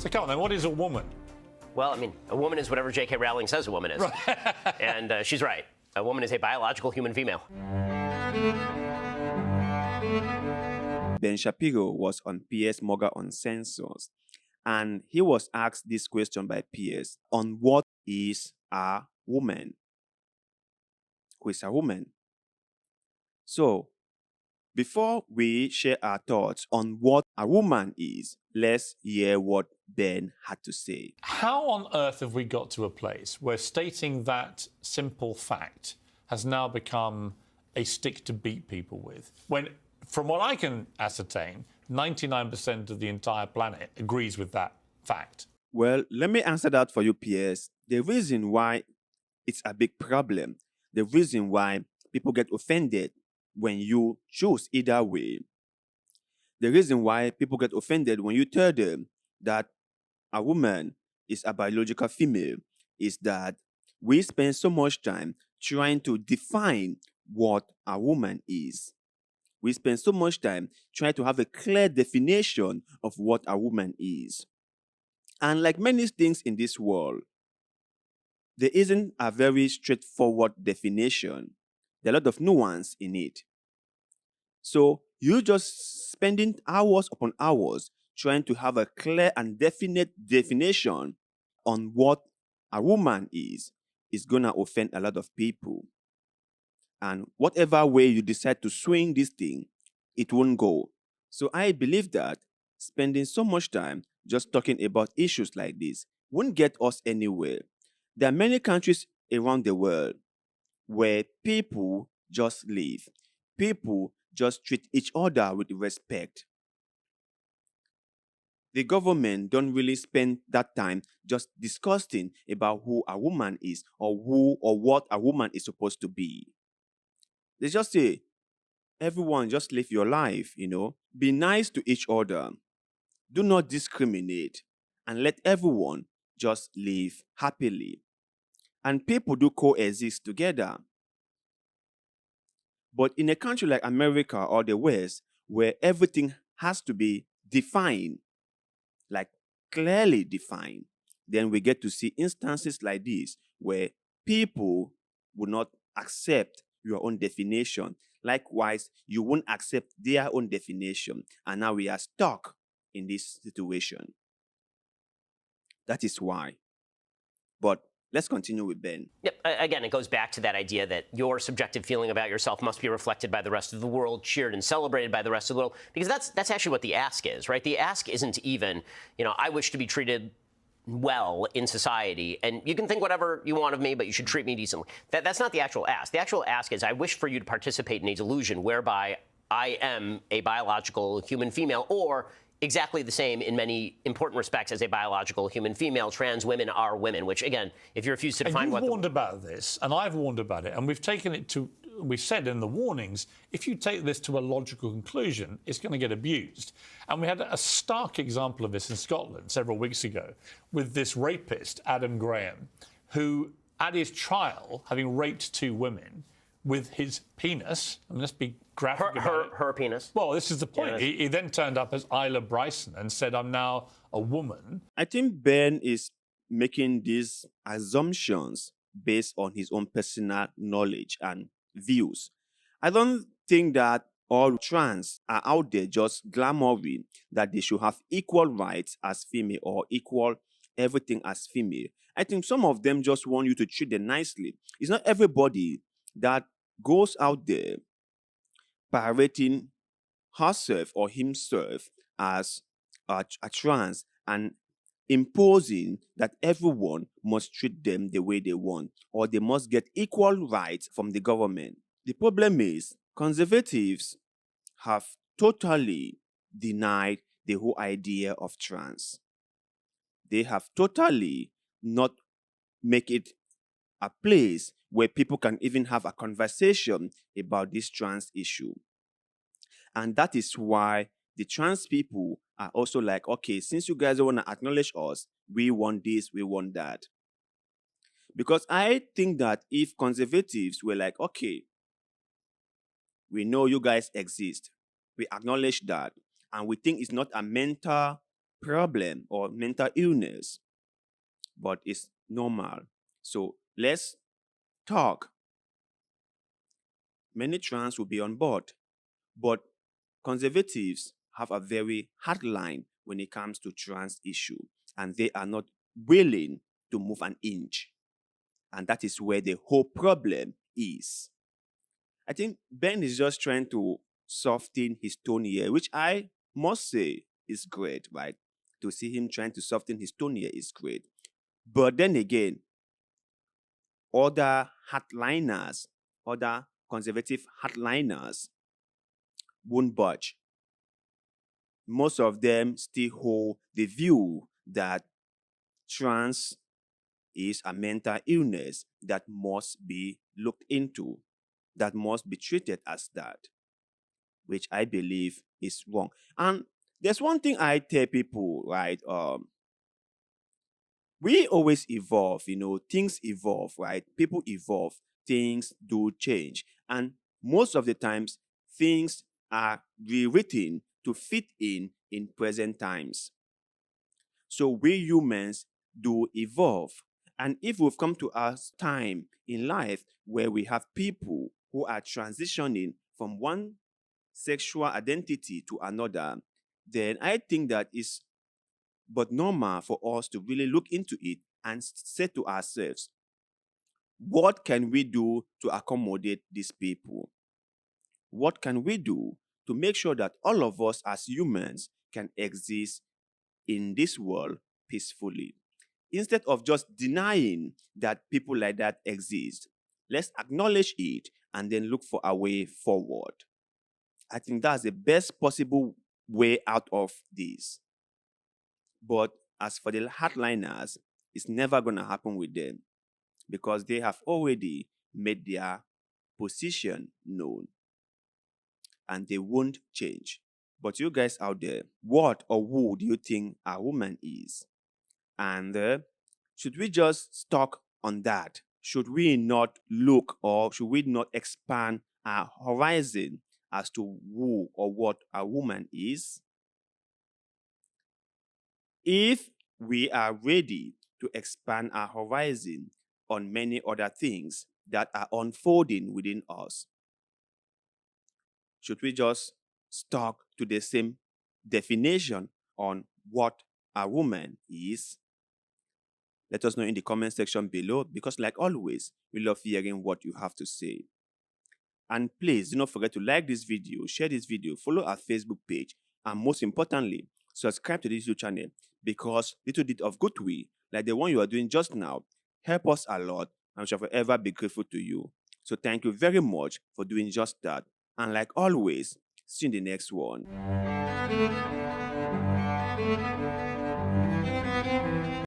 So come on then, what is a woman? Well, I mean, a woman is whatever J.K. Rowling says a woman is. Right. And she's right. A woman is a biological human female. Ben Shapiro was on Piers Uncensored, and he was asked this question by Piers on what is a woman? Who is a woman? So, before we share our thoughts on what a woman is, let's hear what Ben had to say. How on earth have we got to a place where stating that simple fact has now become a stick to beat people with? When, from what I can ascertain, 99% of the entire planet agrees with that fact. Well, let me answer that for you, Piers. The reason why it's a big problem, the reason why people get offended when you choose either way, the reason why people get offended when you tell them that a woman is a biological female is that we spend so much time trying to define what a woman is. We spend so much time trying to have a clear definition of what a woman is. And like many things in this world, there isn't a very straightforward definition. There are a lot of nuance in it. So you just spending hours upon hours trying to have a clear and definite definition on what a woman is going to offend a lot of people. And whatever way you decide to swing this thing, it won't go. So I believe that spending so much time just talking about issues like this won't get us anywhere. There are many countries around the world where people just live. People just treat each other with respect. The government don't really spend that time just discussing about who a woman is or who or what a woman is supposed to be. They just say, everyone just live your life, Be nice to each other. Do not discriminate. And let everyone just live happily. And people do coexist together. But in a country like America or the West, where everything has to be defined, like clearly defined, then we get to see instances like this where people will not accept your own definition. Likewise, you won't accept their own definition. And now we are stuck in this situation. That is why. But let's continue with Ben. Yep. Again, it goes back to that idea that your subjective feeling about yourself must be reflected by the rest of the world, cheered and celebrated by the rest of the world, because that's actually what the ask is, right? The ask isn't even, I wish to be treated well in society, and you can think whatever you want of me, but you should treat me decently. That's not the actual ask. The actual ask is, I wish for you to participate in a delusion whereby I am a biological human female, or exactly the same in many important respects as a biological human female. Trans women are women, which, again, if you refuse to define what... You've warned about this, and I've warned about it, and we've taken it to... We've said in the warnings, if you take this to a logical conclusion, it's going to get abused. And we had a stark example of this in Scotland several weeks ago with this rapist, Adam Graham, who, at his trial, having raped 2 women with his penis, let's be graphic about it. Her penis. Well, this is the point. Yeah, he then turned up as Isla Bryson and said, I'm now a woman. I think Ben is making these assumptions based on his own personal knowledge and views. I don't think that all trans are out there just glamoring that they should have equal rights as female or equal everything as female. I think some of them just want you to treat them nicely. It's not everybody that goes out there parading herself or himself as a trans and imposing that everyone must treat them the way they want or they must get equal rights from the government. The problem is conservatives have totally denied the whole idea of trans. They have totally not make it a place where people can even have a conversation about this trans issue. And that is why the trans people are also like, okay, since you guys don't want to acknowledge us, we want this, we want that. Because I think that if conservatives were like, okay, we know you guys exist, we acknowledge that, and we think it's not a mental problem or mental illness, but it's normal. So let's talk. Many trans will be on board, but conservatives have a very hard line when it comes to trans issue, and they are not willing to move an inch. And that is where the whole problem is. I think Ben is just trying to soften his tone here, which I must say is great, right? To see him trying to soften his tone here is great. But then again, other hardliners, other conservative hardliners won't budge. Most of them still hold the view that trans is a mental illness that must be looked into, that must be treated as that, which I believe is wrong. And there's one thing I tell people, right? We always evolve, things evolve, right? People evolve, things do change. And most of the times, things are rewritten to fit in present times. So we humans do evolve. And if we've come to a time in life where we have people who are transitioning from one sexual identity to another, then I think that is but normal for us to really look into it and say to ourselves, what can we do to accommodate these people? What can we do to make sure that all of us as humans can exist in this world peacefully? Instead of just denying that people like that exist, let's acknowledge it and then look for a way forward. I think that's the best possible way out of this. But as for the hardliners, it's never going to happen with them because they have already made their position known and they won't change. But you guys out there, what or who do you think a woman is? And should we just stuck on that? Should we not look or should we not expand our horizon as to who or what a woman is? If we are ready to expand our horizon on many other things that are unfolding within us, should we just stuck to the same definition on what a woman is? Let us know in the comment section below because like always, we love hearing what you have to say. And please do not forget to like this video, share this video, follow our Facebook page, and most importantly, subscribe to this YouTube channel because little bit of good will, like the one you are doing just now, help us a lot and we shall forever be grateful to you. So thank you very much for doing just that. And like always, see you in the next one.